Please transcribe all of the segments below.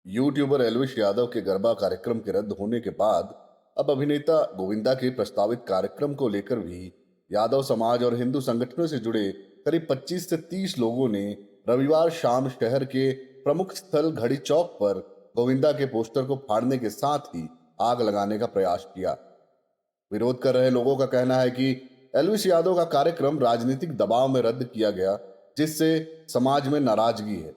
YouTuber Elvish Yadav के गरबा कार्यक्रम के रद्द होने के बाद अब अभिनेता गोविंदा के प्रस्तावित कार्यक्रम को लेकर भी यादव समाज और हिंदू संगठनों से जुड़े करीब 25 से 30 लोगों ने रविवार शाम शहर के प्रमुख स्थल घड़ी चौक पर गोविंदा के पोस्टर को फाड़ने के साथ ही आग लगाने का प्रयास किया। विरोध कर रहे लोगों का कहना है कि एल्विश यादव का कार्यक्रम राजनीतिक दबाव में रद्द किया गया, जिससे समाज में नाराजगी है।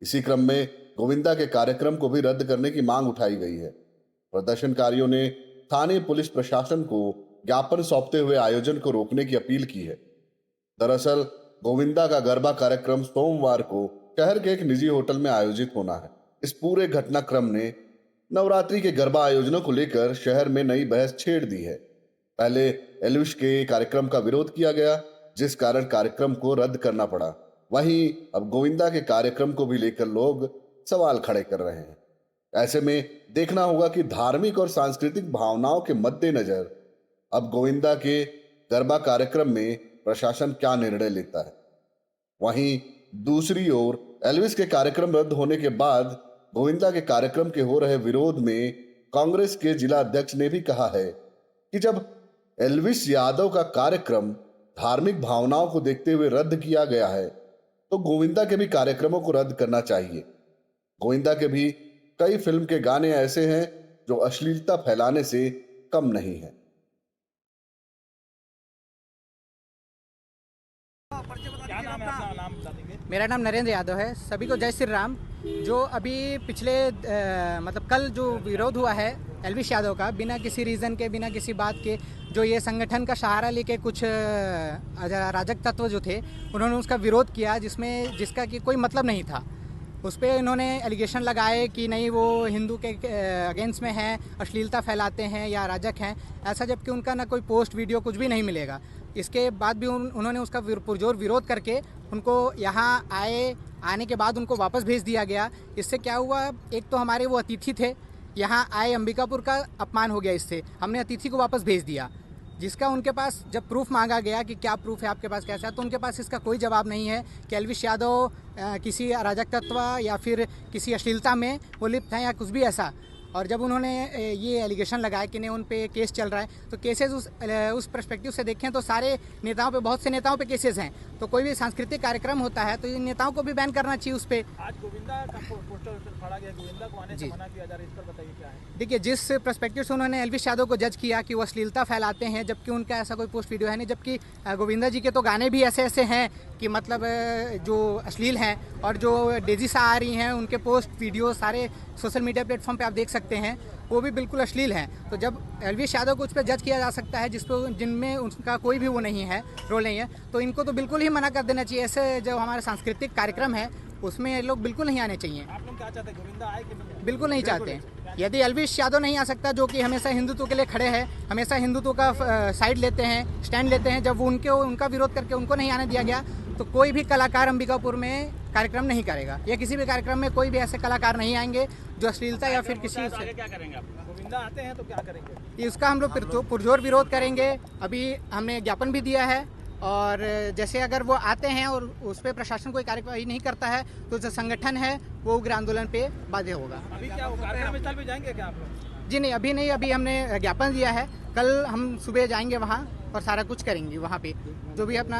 इसी क्रम में गोविंदा के कार्यक्रम को भी रद्द करने की मांग उठाई गई है। प्रदर्शनकारियों ने स्थानीय पुलिस प्रशासन को ज्ञापन सौंपते हुए आयोजन को रोकने की अपील की है। दरअसल गोविंदा का गरबा कार्यक्रम सोमवार को शहर के एक निजी होटल में आयोजित होना है। इस पूरे घटनाक्रम ने नवरात्रि के गरबा आयोजनों को लेकर शहर में नई बहस छेड़ दी है। पहले एल्विश के कार्यक्रम का विरोध किया गया, जिस कारण कार्यक्रम को रद्द करना पड़ा। वहीं अब गोविंदा के कार्यक्रम को भी लेकर लोग सवाल खड़े कर रहे हैं। ऐसे में देखना होगा कि धार्मिक और सांस्कृतिक भावनाओं के मद्देनजर अब गोविंदा के गरबा कार्यक्रम में प्रशासन क्या निर्णय लेता है। वहीं दूसरी ओर एल्विस के कार्यक्रम रद्द होने के बाद गोविंदा के कार्यक्रम के हो रहे विरोध में कांग्रेस के जिला अध्यक्ष ने भी कहा है कि जब एल्विस यादव का कार्यक्रम धार्मिक भावनाओं को देखते हुए रद्द किया गया है तो गोविंदा के भी कार्यक्रमों को रद्द करना चाहिए। गोविंदा के भी कई फिल्म के गाने ऐसे हैं जो अश्लीलता फैलाने से कम नहीं है। क्या नाम है अपना नाम बता देंगे? मेरा नाम नरेंद्र यादव है। सभी को जय श्री राम। जो अभी पिछले मतलब कल जो विरोध हुआ है एल्विश यादव का, बिना किसी रीज़न के, बिना किसी बात के, जो ये संगठन का सहारा लेके कुछ अराजक तत्व जो थे उन्होंने उसका विरोध किया, जिसका कि कोई मतलब नहीं था। उस पर इन्होंने एलिगेशन लगाए कि नहीं वो हिंदू के अगेंस्ट में हैं, अश्लीलता फैलाते हैं या अराजक हैं, ऐसा, जबकि उनका ना कोई पोस्ट वीडियो कुछ भी नहीं मिलेगा। इसके बाद भी उन्होंने उसका पुरजोर विरोध करके उनको यहाँ आने के बाद उनको वापस भेज दिया गया। इससे क्या हुआ, एक तो हमारे वो अतिथि थे, यहाँ आए, अंबिकापुर का अपमान हो गया। इससे हमने अतिथि को वापस भेज दिया, जिसका उनके पास जब प्रूफ मांगा गया कि क्या प्रूफ है आपके पास, कैसा है, तो उनके पास इसका कोई जवाब नहीं है कि एल्विश यादव किसी अराजक तत्व या फिर किसी अश्लीलता में वो लिप्त हैं या कुछ भी ऐसा। और जब उन्होंने ये एलिगेशन लगाया कि नहीं उन पे केस चल रहा है, तो केसेस उस पर्सपेक्टिव से देखें तो सारे नेताओं पे, बहुत से नेताओं पे केसेस हैं। तो कोई भी सांस्कृतिक कार्यक्रम होता है तो इन नेताओं को भी बैन करना चाहिए उस पर। आज गोविंदा का पोस्टर फाड़ा गया, गोविंदा को आने से मना किया जा रहा है, इस पर बताइए क्या है? देखिए, जिस पर्सपेक्टिव से उन्होंने एल्विश यादव को जज किया कि वो अश्लीलता फैलाते हैं, जबकि उनका ऐसा कोई पोस्ट वीडियो है नहीं, जबकि गोविंदा जी के तो गाने भी ऐसे ऐसे हैं कि मतलब जो अश्लील हैं, और जो डेजी सा आ रही हैं उनके पोस्ट वीडियो सारे सोशल मीडिया प्लेटफॉर्म पे आप देख सकते हैं, वो भी बिल्कुल अश्लील हैं। तो जब एल्विश यादव को उस पर जज किया जा सकता है जिनमें उनका कोई भी वो नहीं है, रोल नहीं है, तो इनको तो बिल्कुल ही मना कर देना चाहिए। ऐसे जो हमारे सांस्कृतिक कार्यक्रम है उसमें ये लोग बिल्कुल नहीं आने चाहिए। आप लोग क्या चाहते हैं, गोविंदा आए कि नहीं? बिल्कुल नहीं चाहते। यदि एल्विश यादव नहीं आ सकता, जो कि हमेशा हिंदुत्व के लिए खड़े हैं, हमेशा हिंदुत्व का साइड लेते हैं, स्टैंड लेते हैं, जब वो उनका विरोध करके उनको नहीं आने दिया गया, तो कोई भी कलाकार अंबिकापुर में कार्यक्रम नहीं करेगा, या किसी भी कार्यक्रम में कोई भी ऐसे कलाकार नहीं आएंगे जो अश्लीलता या फिर किसी से। क्या करेंगे आप? गोविंदा आते हैं तो क्या करेंगे? इसका हम लोग पुरजोर विरोध करेंगे। अभी हमने ज्ञापन भी दिया है, और जैसे अगर वो आते हैं और उस पर प्रशासन कोई कार्यवाही नहीं करता है तो जो संगठन है वो उग्र आंदोलन पे बाध्य होगा। अभी क्या होगा, कार्यक्रम स्थल पे जाएंगे क्या आप लोग? जी नहीं, अभी नहीं, अभी हमने ज्ञापन दिया है। कल हम सुबह जाएंगे वहाँ और सारा कुछ करेंगे वहाँ पे, जो भी अपना।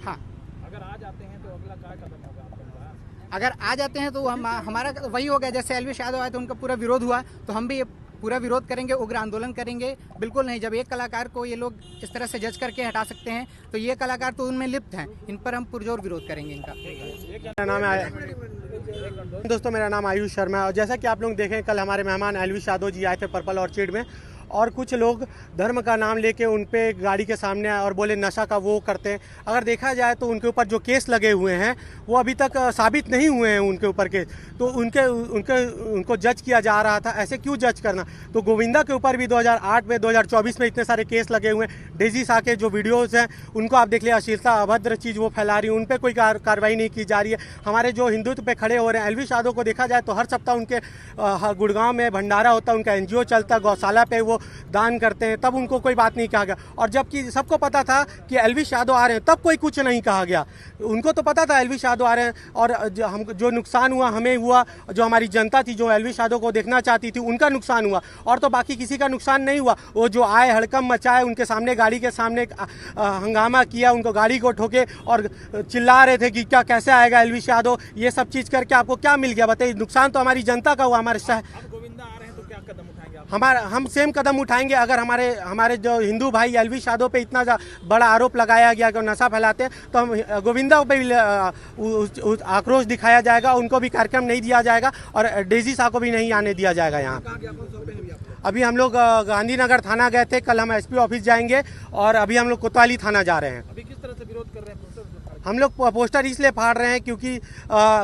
हाँ, अगर आ जाते हैं तो अगला क्या कदम होगा आपका? अगर आ जाते हैं तो हमारा वही हो गया, जैसे एल्विश यादव आए तो उनका पूरा विरोध हुआ, तो हम भी पूरा विरोध करेंगे, उग्र आंदोलन करेंगे। बिल्कुल नहीं, जब एक कलाकार को ये लोग इस तरह से जज करके हटा सकते हैं तो ये कलाकार तो उनमें लिप्त हैं, इन पर हम पुरजोर विरोध करेंगे इनका। मेरा नाम है दोस्तों, मेरा नाम आयुष शर्मा है। और जैसा कि आप लोग देखें, कल हमारे मेहमान एल्विश यादव जी आए थे पर्पल ऑर्चिड में, और कुछ लोग धर्म का नाम लेके उन पे गाड़ी के सामने आए और बोले नशा का वो करते हैं। अगर देखा जाए तो उनके ऊपर जो केस लगे हुए हैं वो अभी तक साबित नहीं हुए हैं उनके ऊपर केस, तो उनको जज किया जा रहा था। ऐसे क्यों जज करना? तो गोविंदा के ऊपर भी 2008 में, 2024 में इतने सारे केस लगे हुए हैं। डेजी सा के जो वीडियोस हैं उनको आप देख लिया, अश्लीलता, अभद्र चीज़ वो फैला रही है, उन पर कोई कार्रवाई नहीं की जा रही है। हमारे जो हिंदुत्व पे खड़े हो रहे हैं, एल्विश यादव को देखा जाए तो हर सप्ताह उनके गुड़गांव में भंडारा होता है, उनका NGO चलता है, गौशाला पे वो दान करते हैं, तब उनको कोई बात नहीं कहा गया। और जबकि सबको पता था कि एल्विश यादव आ रहे हैं, तब कोई कुछ नहीं कहा गया। उनको तो पता था एल्विश यादव आ रहे हैं, और जो नुकसान हुआ हमें हुआ, जो हमारी जनता थी जो एल्विश यादव को देखना चाहती थी उनका नुकसान हुआ, और तो बाकी किसी का नुकसान नहीं हुआ। वो जो आए हड़कंप मचाए, उनके सामने गाड़ी के सामने हंगामा किया, उनको गाड़ी को ठोके और चिल्ला रहे थे कि क्या कैसे आएगा एल्विश यादव, ये सब चीज़ करके आपको क्या मिल गया बताइए। नुकसान तो हमारी जनता का हुआ। हमारे अब गोविंदा आ रहे हैं तो क्या कदम उठाएंगे आप? हम सेम कदम उठाएंगे। अगर हमारे जो हिंदू भाई एल्विश यादव पे इतना बड़ा आरोप लगाया गया कि वो नशा फैलाते हैं, तो हम गोविंदा पे भी आक्रोश दिखाया जाएगा, उनको भी कार्यक्रम नहीं दिया जाएगा, और डेजी शाह को भी नहीं आने दिया जाएगा यहाँ। अभी हम लोग गांधीनगर थाना गए थे, कल हम एसपी ऑफिस जाएंगे, और अभी हम लोग कोतवाली थाना जा रहे हैं। अभी किस तरह से विरोध कर रहे हैं? हम लोग पोस्टर इसलिए फाड़ रहे हैं क्योंकि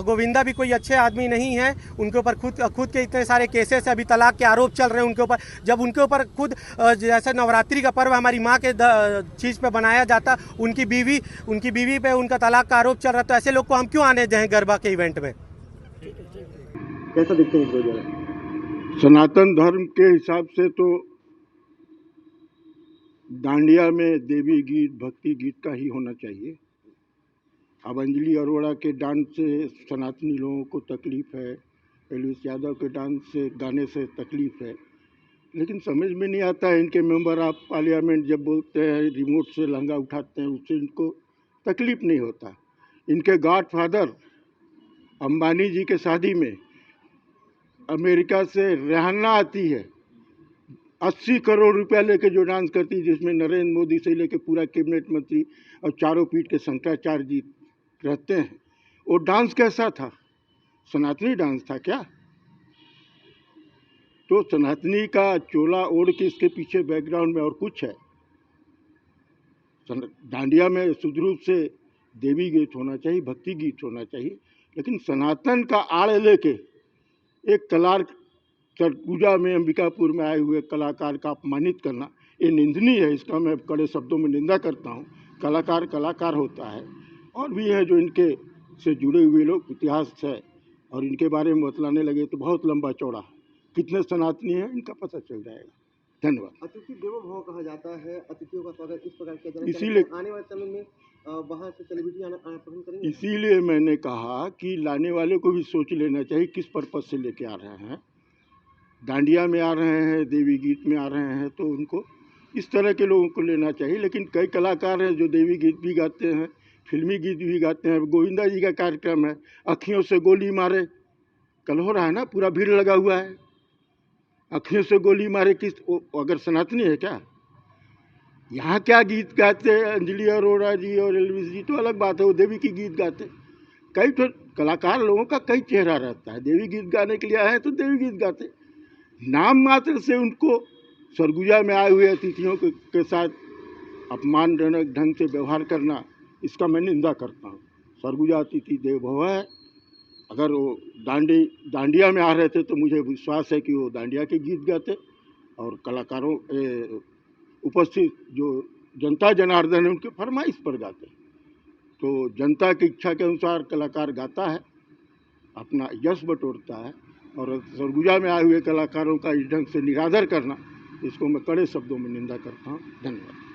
गोविंदा भी कोई अच्छे आदमी नहीं है। उनके ऊपर खुद के इतने सारे केसेस, अभी तलाक के आरोप चल रहे हैं उनके ऊपर। जब उनके ऊपर खुद जैसे नवरात्रि का पर्व हमारी माँ के चीज़ पे बनाया जाता, उनकी बीवी पे उनका तलाक का आरोप चल रहा, तो ऐसे लोग को हम क्यों आने दें गरबा के इवेंट में? कैसा दिखते हैं? सनातन धर्म के हिसाब से तो डांडिया में देवी गीत, भक्ति गीत का ही होना चाहिए। अब अंजलि अरोड़ा के डांस से सनातनी लोगों को तकलीफ़ है, एल्विश यादव के डांस से, गाने से तकलीफ़ है, लेकिन समझ में नहीं आता है इनके मेंबर ऑफ पार्लियामेंट जब बोलते हैं रिमोट से लहंगा उठाते हैं, उससे इनको तकलीफ़ नहीं होता। इनके गॉडफादर अंबानी जी के शादी में अमेरिका से रिहाना आती है, 80 करोड़ रुपया लेके जो डांस करती है, जिसमें नरेंद्र मोदी से लेके पूरा कैबिनेट मंत्री और चारों पीठ के शंकराचार्य जी रहते हैं। वो डांस कैसा था? सनातनी डांस था क्या? तो सनातनी का चोला ओढ़ के इसके पीछे बैकग्राउंड में और कुछ है। डांडिया में शुद्ध रूप से देवी गीत होना चाहिए, भक्ति गीत होना चाहिए, लेकिन सनातन का आड़ लेके एक सरगुजा में अंबिकापुर में आए हुए कलाकार का अपमानित करना, ये निंदनीय है। इसका मैं कड़े शब्दों में निंदा करता हूँ। कलाकार कलाकार होता है, और भी है जो इनके से जुड़े हुए लोग, इतिहास है, और इनके बारे में बतलाने लगे तो बहुत लंबा चौड़ा कितने सनातनी हैं इनका पता चल जाएगा। धन्यवाद। अतिथि देवो भव कहा जाता है, अतिथियों का स्वागत इस प्रकार किया जाता है। इसीलिए आने वाले समय में बाहर से सेलिब्रिटी आना पसंद करेंगे। इसीलिए मैंने कहा कि लाने वाले को भी सोच लेना चाहिए किस पर्पज से लेके आ रहे हैं। डांडिया में आ रहे हैं, देवी गीत में आ रहे हैं, तो उनको इस तरह के लोगों को लेना चाहिए। लेकिन कई कलाकार हैं जो देवी गीत भी गाते हैं, फिल्मी गीत भी गाते हैं। गोविंदा जी का कार्यक्रम है, अखियों से गोली मारे, कल हो रहा है ना, पूरा भीड़ लगा हुआ है। अखियों से गोली मारे किस, अगर सनातनी है क्या? यहाँ क्या गीत गाते हैं अंजलि अरोड़ा जी और एल्विश जी, तो अलग बात है, वो देवी की गीत गाते। कई तो कलाकार लोगों का कई चेहरा रहता है, देवी गीत गाने के लिए आए हैं तो देवी गीत गाते। नाम मात्र से उनको सरगुजा में आए हुए अतिथियों के साथ अपमानजनक ढंग से व्यवहार करना, इसका मैं निंदा करता हूँ। सरगुजा अतिथि देव भव है। अगर वो डांडिया में आ रहे थे तो मुझे विश्वास है कि वो डांडिया के गीत गाते, और कलाकारों उपस्थित जो जनता जनार्दन है उनके फरमाइश पर गाते। तो जनता की इच्छा के अनुसार कलाकार गाता है, अपना यश बटोरता है, और सरगुजा में आए हुए कलाकारों का इस ढंग से निरादर करना, इसको मैं कड़े शब्दों में निंदा करता हूँ। धन्यवाद।